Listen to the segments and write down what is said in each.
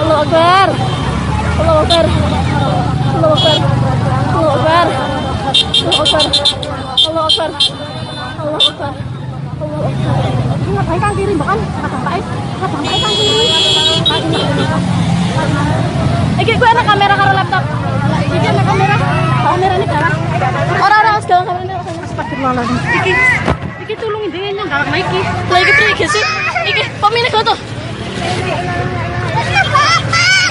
Allahu Akbar. Allahu Akbar. Allahu Akbar. Allahu Akbar. Allahu Akbar. Allahu Akbar. Allahu Akbar. Allahu Akbar. Ngapain kang kiri, Mbak? Ngapain kang kiri? Iki gue ana kamera karo laptop. Iki ana kamera. Kamera ini darah. Orang-orang segala kamera ini astagfirullahaladzim. Iki tulungin dhewe nyang galak iki. Lah iki priye sih? Iki pemilik foto.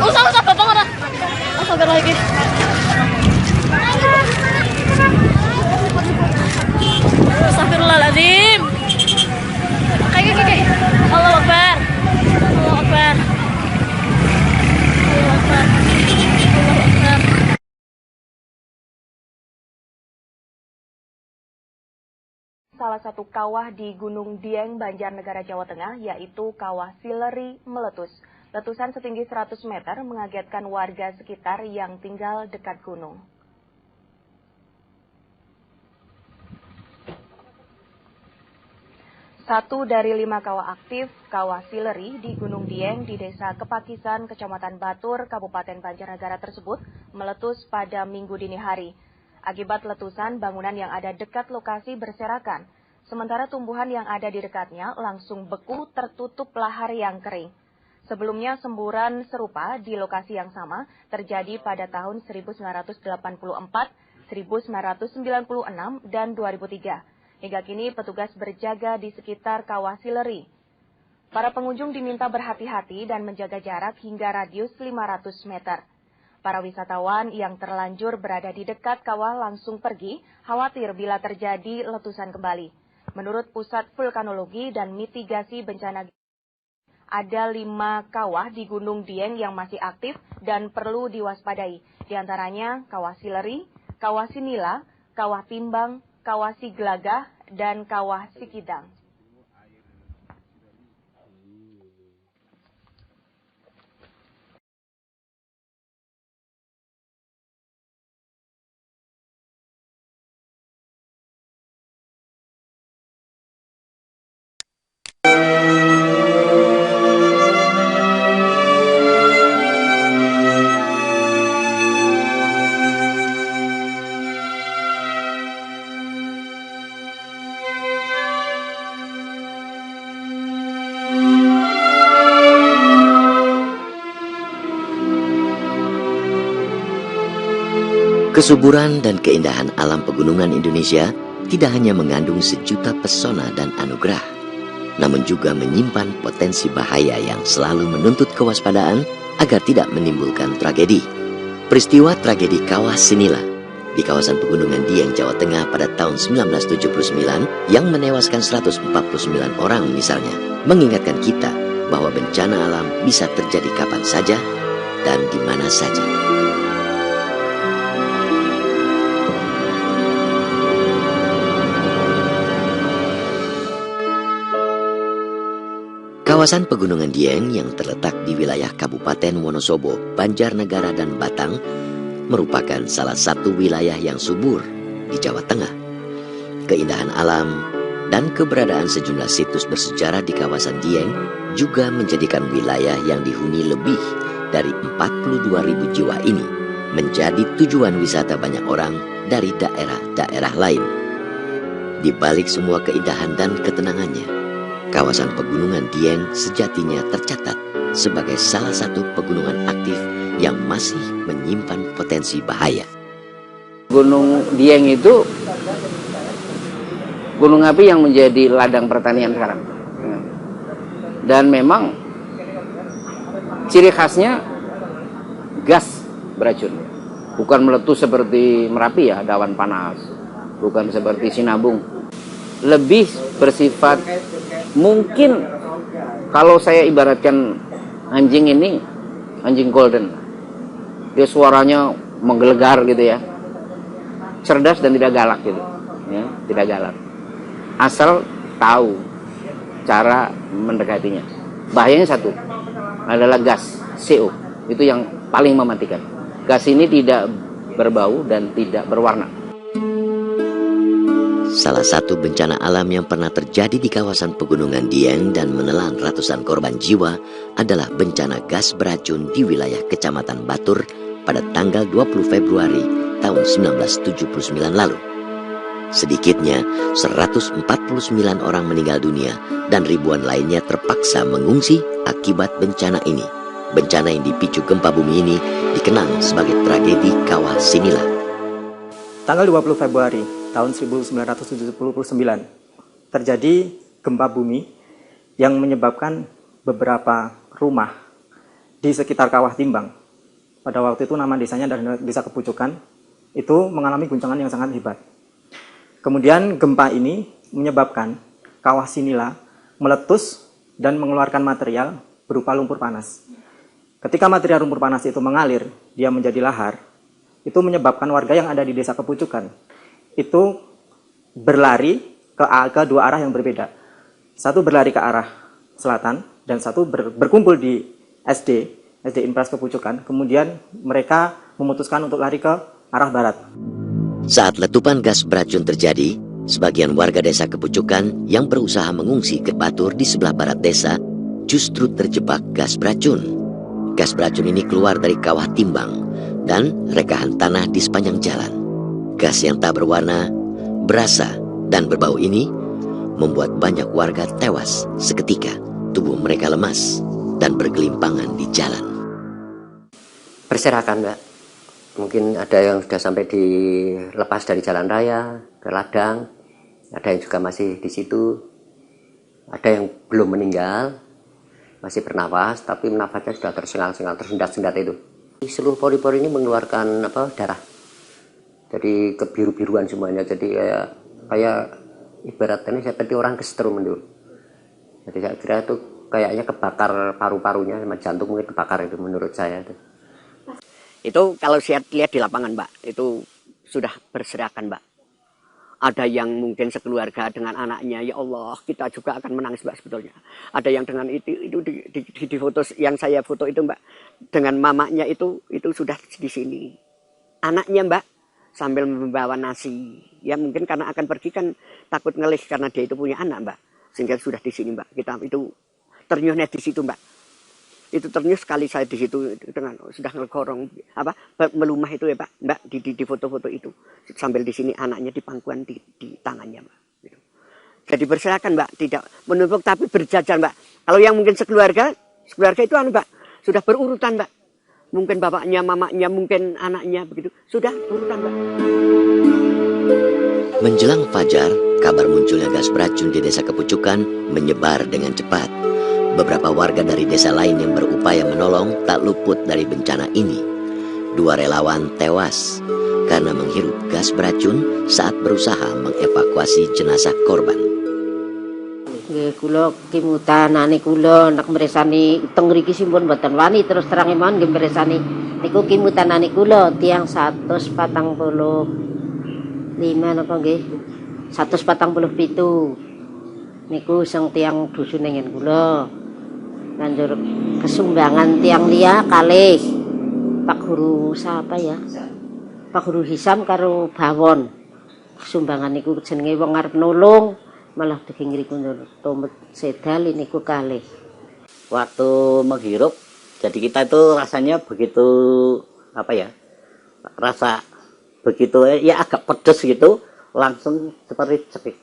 Usah bapak ora. Astagfirullahaladzim. Astagfirullahaladzim. Kayak. Allahu Akbar. Allahu Akbar. Allahu Akbar. Allahu Akbar. Salah satu kawah di Gunung Dieng, Banjarnegara, Jawa Tengah, yaitu Kawah Sileri meletus. Letusan setinggi 100 meter mengagetkan warga sekitar yang tinggal dekat gunung. Satu dari 5 kawah aktif, Kawah Sileri di Gunung Dieng di Desa Kepakisan, Kecamatan Batur, Kabupaten Banjarnegara tersebut meletus pada Minggu dini hari. Akibat letusan, bangunan yang ada dekat lokasi berserakan, sementara tumbuhan yang ada di dekatnya langsung beku tertutup lahar yang kering. Sebelumnya semburan serupa di lokasi yang sama terjadi pada tahun 1984, 1996, dan 2003. Hingga kini petugas berjaga di sekitar Kawah Sileri. Para pengunjung diminta berhati-hati dan menjaga jarak hingga radius 500 meter. Para wisatawan yang terlanjur berada di dekat kawah langsung pergi, khawatir bila terjadi letusan kembali. Menurut Pusat Vulkanologi dan Mitigasi Bencana, ada 5 kawah di Gunung Dieng yang masih aktif dan perlu diwaspadai. Di antaranya Kawah Sileri, Kawah Sinila, Kawah Timbang, Kawah Siglagah, dan Kawah Sikidang. Kesuburan dan keindahan alam pegunungan Indonesia tidak hanya mengandung sejuta pesona dan anugerah, namun juga menyimpan potensi bahaya yang selalu menuntut kewaspadaan agar tidak menimbulkan tragedi. Peristiwa tragedi Kawah Sinila di kawasan Pegunungan Dieng, Jawa Tengah pada tahun 1979 yang menewaskan 149 orang misalnya, mengingatkan kita bahwa bencana alam bisa terjadi kapan saja dan di mana saja. Kawasan Pegunungan Dieng yang terletak di wilayah Kabupaten Wonosobo, Banjarnegara, dan Batang merupakan salah satu wilayah yang subur di Jawa Tengah. Keindahan alam dan keberadaan sejumlah situs bersejarah di kawasan Dieng juga menjadikan wilayah yang dihuni lebih dari 42.000 jiwa ini menjadi tujuan wisata banyak orang dari daerah-daerah lain. Di balik semua keindahan dan ketenangannya, kawasan Pegunungan Dieng sejatinya tercatat sebagai salah satu pegunungan aktif yang masih menyimpan potensi bahaya. Gunung Dieng itu gunung api yang menjadi ladang pertanian sekarang. Dan memang ciri khasnya gas beracun. Bukan meletus seperti Merapi ya, ada awan panas. Bukan seperti Sinabung. Lebih bersifat, mungkin kalau saya ibaratkan anjing ini, anjing golden. Dia suaranya menggelegar gitu ya. Cerdas dan tidak galak gitu. Ya, tidak galak. Asal tahu cara mendekatinya. Bahayanya satu, adalah gas, CO. Itu yang paling mematikan. Gas ini tidak berbau dan tidak berwarna. salah satu bencana alam yang pernah terjadi di kawasan pegunungan Dieng dan menelan ratusan korban jiwa adalah bencana gas beracun di wilayah Kecamatan Batur pada tanggal 20 Februari tahun 1979 lalu. Sedikitnya 149 orang meninggal dunia dan ribuan lainnya terpaksa mengungsi akibat bencana ini. Bencana yang dipicu gempa bumi ini dikenang sebagai tragedi Kawah Sinila. Tanggal 20 Februari tahun 1979 terjadi gempa bumi yang menyebabkan beberapa rumah di sekitar Kawah Timbang. Pada waktu itu nama desanya adalah Desa Kepucukan, itu mengalami guncangan yang sangat hebat. Kemudian gempa ini menyebabkan Kawah Sinila meletus dan mengeluarkan material berupa lumpur panas. Ketika material lumpur panas itu mengalir, dia menjadi lahar, itu menyebabkan warga yang ada di Desa Kepucukan itu berlari ke dua arah yang berbeda. Satu berlari ke arah selatan dan satu berkumpul di SD Impras Kepucukan. Kemudian mereka memutuskan untuk lari ke arah barat. Saat letupan gas beracun terjadi, sebagian warga Desa Kepucukan yang berusaha mengungsi ke Batur di sebelah barat desa justru terjebak gas beracun. Gas beracun ini keluar dari Kawah Timbang dan rekahan tanah di sepanjang jalan. Gas yang tak berwarna, berasa, dan berbau ini membuat banyak warga tewas seketika. Tubuh mereka lemas dan bergelimpangan di jalan. Berserakan, Mbak. Mungkin ada yang sudah sampai dilepas dari jalan raya ke ladang, ada yang juga masih di situ, ada yang belum meninggal, masih bernapas, tapi nafasnya sudah tersengal-sengal, tersendat-sendat itu. Seluruh pori-pori ini mengeluarkan darah. Jadi kebiru-biruan semuanya. Jadi kayak ibaratnya seperti orang kesetrum itu. Jadi saya kira itu kayaknya kebakar paru-parunya sama jantung, mungkin kebakar itu menurut saya itu. Itu kalau saya lihat di lapangan, Mbak, itu sudah berserakan, Mbak. Ada yang mungkin sekeluarga dengan anaknya, ya Allah, kita juga akan menangis, Mbak, sebetulnya. Ada yang dengan itu di foto yang saya foto itu, Mbak, dengan mamanya itu sudah di sini. Anaknya, Mbak, sambil membawa nasi. Ya mungkin karena akan pergi kan takut ngelih karena dia itu punya anak, Mbak. Sehingga sudah di sini, Mbak. Kita itu ternyuhnya di situ, Mbak. Itu ternyuh sekali saya di situ dengan sudah ngegorong melumah itu ya, Pak, Mbak, di foto-foto itu sambil di sini anaknya di pangkuan di tangannya, Mbak. Gitu. Jadi berserakan, Mbak, tidak menumpuk tapi berjajar, Mbak. Kalau yang mungkin sekeluarga itu Mbak, sudah berurutan, Mbak. Mungkin bapaknya, mamanya, mungkin anaknya begitu, sudah berurutan, Mbak. Menjelang fajar, kabar munculnya gas beracun di Desa Kepucukan menyebar dengan cepat. Beberapa warga dari desa lain yang berupaya menolong tak luput dari bencana ini. 2 relawan tewas karena menghirup gas beracun saat berusaha mengevakuasi jenazah korban. Nggih, kula kimutanane kula nek mresani teng mriki simpun mboten wani terus terang mawon nggih mresani niku kimutanane kula tiyang 145 napa nggih 147 niku sing tiyang dusun ngen kula. Banjur kesumbangan tiang liya kalih Pak Guru siapa ya? Pak Guru Hisam karo Bawon. Kesumbangan niku jenenge wong arep nolong malah daging ngriku tomet sedal niku kalih. Waktu menghirup jadi kita itu rasanya begitu rasa begitu ya agak pedes gitu, langsung seperti cekik.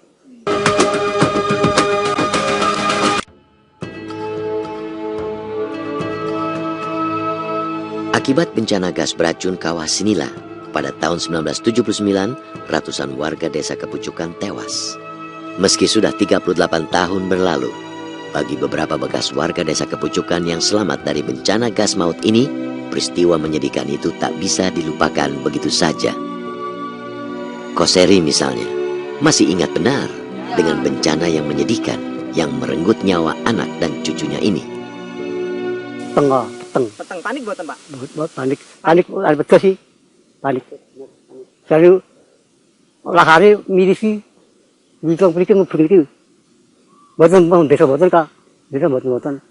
Akibat bencana gas beracun Kawah Sinila, pada tahun 1979, ratusan warga Desa Kepucukan tewas. Meski sudah 38 tahun berlalu, bagi beberapa bekas warga Desa Kepucukan yang selamat dari bencana gas maut ini, peristiwa menyedihkan itu tak bisa dilupakan begitu saja. Koseri misalnya, masih ingat benar dengan bencana yang menyedihkan yang merenggut nyawa anak dan cucunya ini. Peteng panik buatan, Pak? Panik ada betul sih. Panik. Selalu lahari mirisi Wikang berikan begitu. Buatan desa buatan kak, desa buatan.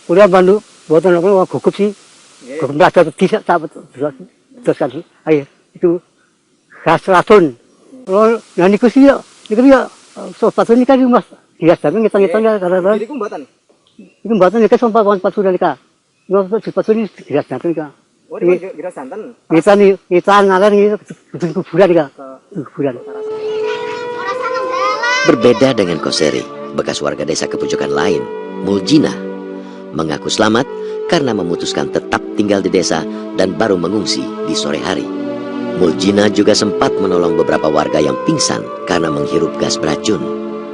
Udah bantu buatan apa gugup sih. Gugup belajar tidak sahabat terus kan. Ayo itu khas racun. Kalau yang niku sih Ini kan ya sepatu ini kan mas hias tapi ngitung-ngitungnya karena Jadi kumbatan. itu buatan ini kan sepatu ini kan. Sepatu ini hias nanti kan. Oh, ini kira santan. Kita ngalir ini kuburan kan. Kuburan. Berbeda dengan Koseri, bekas warga desa Kepucukan lain, Muljina, mengaku selamat karena memutuskan tetap tinggal di desa dan baru mengungsi di sore hari. Muljina juga sempat menolong beberapa warga yang pingsan karena menghirup gas beracun.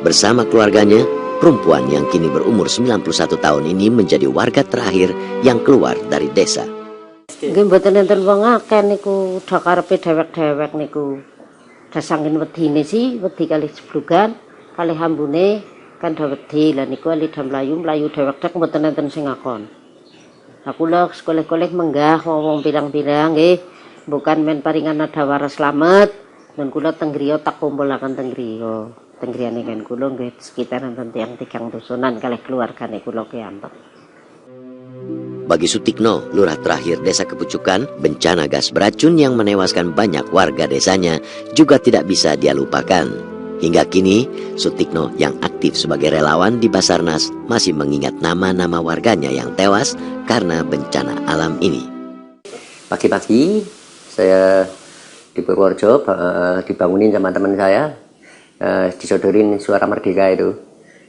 Bersama keluarganya, perempuan yang kini berumur 91 tahun ini menjadi warga terakhir yang keluar dari desa. Nggih mboten enten wong akeh niku, udah karepe dewek-dewek niku. Dasangin wedine sih, wedi kali jeblugan, kali hambune kan dah wedi lah niku ali dah mlayu dewek-dewek mboten enten sing ngakon. Aku lho sekolah-sekolah menggah wong pirang-pirang nggih, bukan men paringan ada waras slamet, dan kula teng griya tak kumpulaken teng griya. Teng griyane kan kula nggih sekitar enten tiyang 3 dusunan kalih keluargane kula kiantuk. Bagi Sutikno, lurah terakhir desa Kepucukan, bencana gas beracun yang menewaskan banyak warga desanya juga tidak bisa dia lupakan. Hingga kini, Sutikno yang aktif sebagai relawan di Basarnas masih mengingat nama-nama warganya yang tewas karena bencana alam ini. Pagi-pagi saya di Purworejo dibangunin sama teman saya, disodorin suara merdeka itu,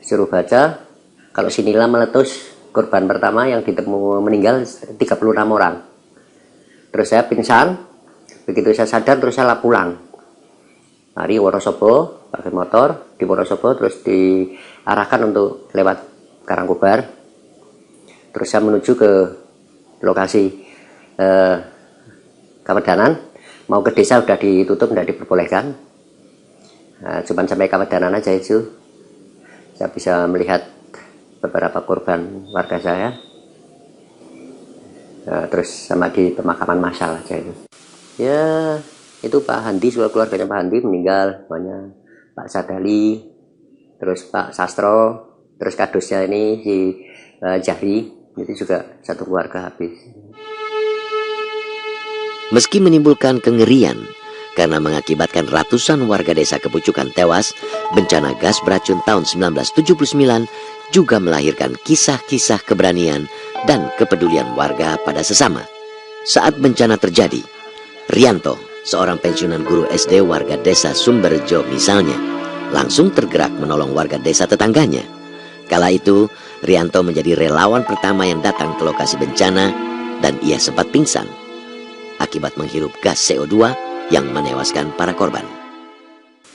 suruh baca. Kalau sinilah meletus, korban pertama yang ditemu meninggal 36 orang. Terus saya pingsan, begitu saya sadar terus saya pulang. Lari Wonosobo pakai motor di Wonosobo, terus diarahkan untuk lewat Karangkobar. Terus saya menuju ke lokasi Kawedanan. Mau ke desa udah ditutup, tidak diperbolehkan. Nah, cuman sampai Kawedanan aja itu saya bisa melihat beberapa korban warga saya, terus sama di pemakaman massal aja itu. Ya itu Pak Handi, keluarganya Pak Handi meninggal, namanya Pak Sadali, terus Pak Sastro, terus kadusnya ini si Jahri, itu juga satu keluarga habis. Meski menimbulkan kengerian karena mengakibatkan ratusan warga desa Kepucukan tewas, bencana gas beracun tahun 1979 juga melahirkan kisah-kisah keberanian dan kepedulian warga pada sesama. Saat bencana terjadi, Rianto, seorang pensiunan guru SD warga desa Sumberjo misalnya, langsung tergerak menolong warga desa tetangganya. Kala itu, Rianto menjadi relawan pertama yang datang ke lokasi bencana dan ia sempat pingsan akibat menghirup gas CO2 yang menewaskan para korban.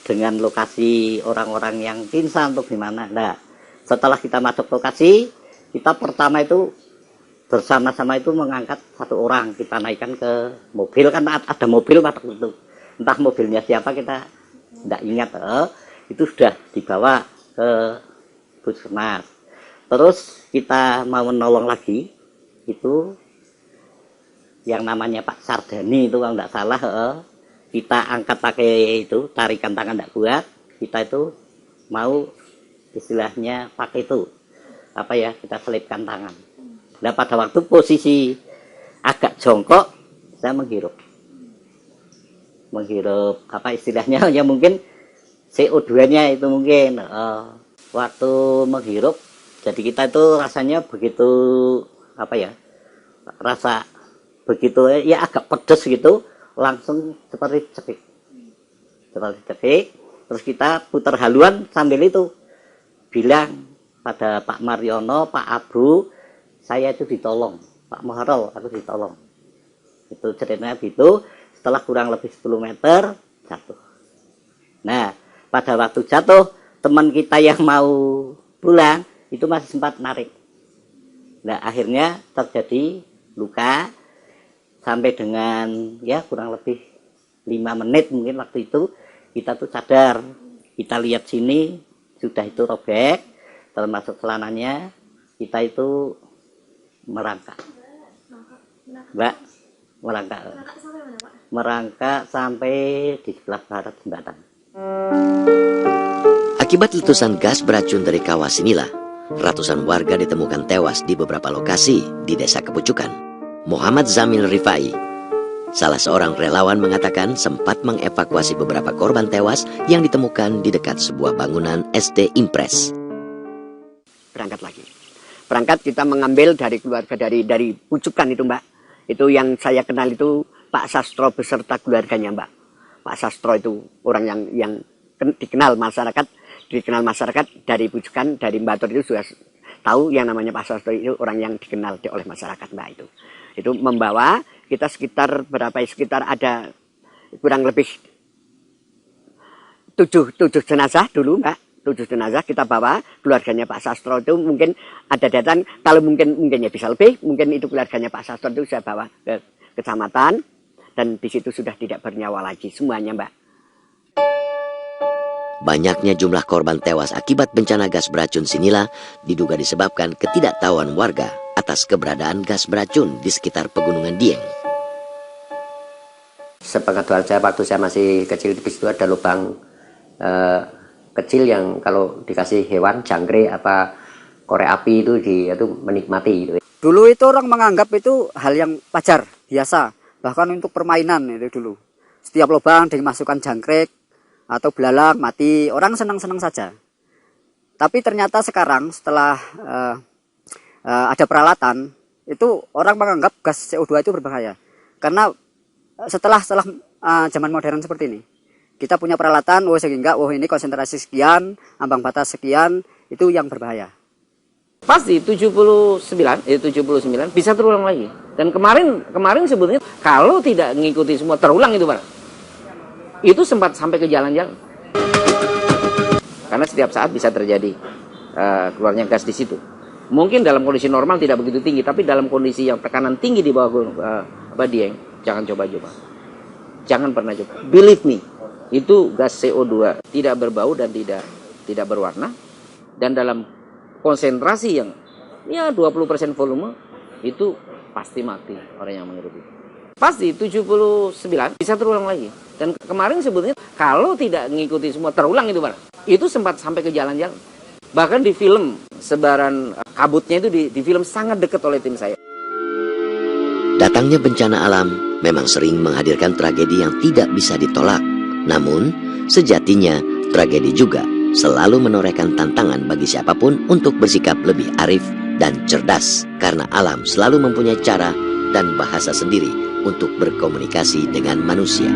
Dengan lokasi orang-orang yang pingsan untuk gimana? Nah, setelah kita masuk lokasi, kita pertama itu bersama-sama itu mengangkat satu orang, kita naikkan ke mobil, kan ada mobil waktu itu. Entah mobilnya siapa kita tidak ingat, itu sudah dibawa ke puskesmas. Terus kita mau menolong lagi, itu yang namanya Pak Sardani itu kalau tidak salah, kita angkat pakai itu, tarikan tangan tidak kuat, kita itu mau istilahnya pakai itu apa ya, kita selipkan tangan. Nah pada waktu posisi agak jongkok saya menghirup apa istilahnya ya, mungkin CO2 nya itu mungkin waktu menghirup, jadi kita itu rasanya begitu apa ya, rasa begitu ya agak pedes gitu, langsung seperti cekik, terus kita putar haluan sambil itu bilang pada Pak Mariono, Pak Abu, saya itu ditolong, Pak Moharol, aku ditolong. Itu ceritanya gitu. Setelah kurang lebih 10 meter jatuh. Nah, pada waktu jatuh, teman kita yang mau pulang itu masih sempat narik. Nah, akhirnya terjadi luka sampai dengan ya kurang lebih 5 menit mungkin waktu itu kita tuh sadar. Kita lihat sini sudah itu robek, termasuk celananya, kita itu merangkak. Mbak, merangkak sampai di sebelah barat jembatan. Akibat letusan gas beracun dari kawah inilah, ratusan warga ditemukan tewas di beberapa lokasi di desa Kepucukan. Muhammad Zamil Rifai, Salah seorang relawan mengatakan sempat mengevakuasi beberapa korban tewas yang ditemukan di dekat sebuah bangunan SD Impres. Berangkat lagi. Berangkat kita mengambil dari keluarga dari Pucukan itu, Mbak. Itu yang saya kenal itu Pak Sastro beserta keluarganya, Mbak. Pak Sastro itu orang yang dikenal masyarakat dari Pucukan, dari Mbatur itu sudah tahu yang namanya Pak Sastro itu orang yang dikenal oleh masyarakat, Mbak itu. Itu membawa kita sekitar ada kurang lebih 7 jenazah dulu, Mbak. 7 jenazah kita bawa, keluarganya Pak Sastro itu mungkin ada datang, kalau mungkinnya bisa lebih, mungkin itu keluarganya Pak Sastro itu saya bawa ke kecamatan, dan di situ sudah tidak bernyawa lagi semuanya, Mbak. Banyaknya jumlah korban tewas akibat bencana gas beracun Sinila diduga disebabkan ketidaktahuan warga atas keberadaan gas beracun di sekitar Pegunungan Dieng. Sepengetahuan saya waktu saya masih kecil di situ ada lubang kecil yang kalau dikasih hewan jangkrik apa korek api itu menikmati gitu. Dulu itu orang menganggap itu hal yang wajar, biasa, bahkan untuk permainan itu dulu. Setiap lubang dimasukkan jangkrik atau belalang mati, orang senang-senang saja. Tapi ternyata sekarang setelah ada peralatan, itu orang menganggap gas CO2 itu berbahaya. Karena setelah zaman modern seperti ini, kita punya peralatan, sehingga ini konsentrasi sekian, ambang batas sekian, itu yang berbahaya. Pasti 79 bisa terulang lagi. Dan kemarin sebetulnya kalau tidak mengikuti semua terulang itu, Pak. Itu sempat sampai ke jalan-jalan. Karena setiap saat bisa terjadi keluarnya gas di situ. Mungkin dalam kondisi normal tidak begitu tinggi, tapi dalam kondisi yang tekanan tinggi di bawah Dieng, jangan coba-coba. Jangan pernah coba. Believe me, itu gas CO2 tidak berbau dan tidak berwarna, dan dalam konsentrasi yang 20% volume itu pasti mati orang yang menghirup itu. Pasti 79 bisa terulang lagi. Dan kemarin sebetulnya kalau tidak mengikuti semua terulang itu, Pak. Itu sempat sampai ke jalan-jalan. Bahkan di film sebaran kabutnya itu di film sangat dekat oleh tim saya. Datangnya bencana alam memang sering menghadirkan tragedi yang tidak bisa ditolak. Namun, sejatinya tragedi juga selalu menorehkan tantangan bagi siapapun untuk bersikap lebih arif dan cerdas. Karena alam selalu mempunyai cara dan bahasa sendiri untuk berkomunikasi dengan manusia.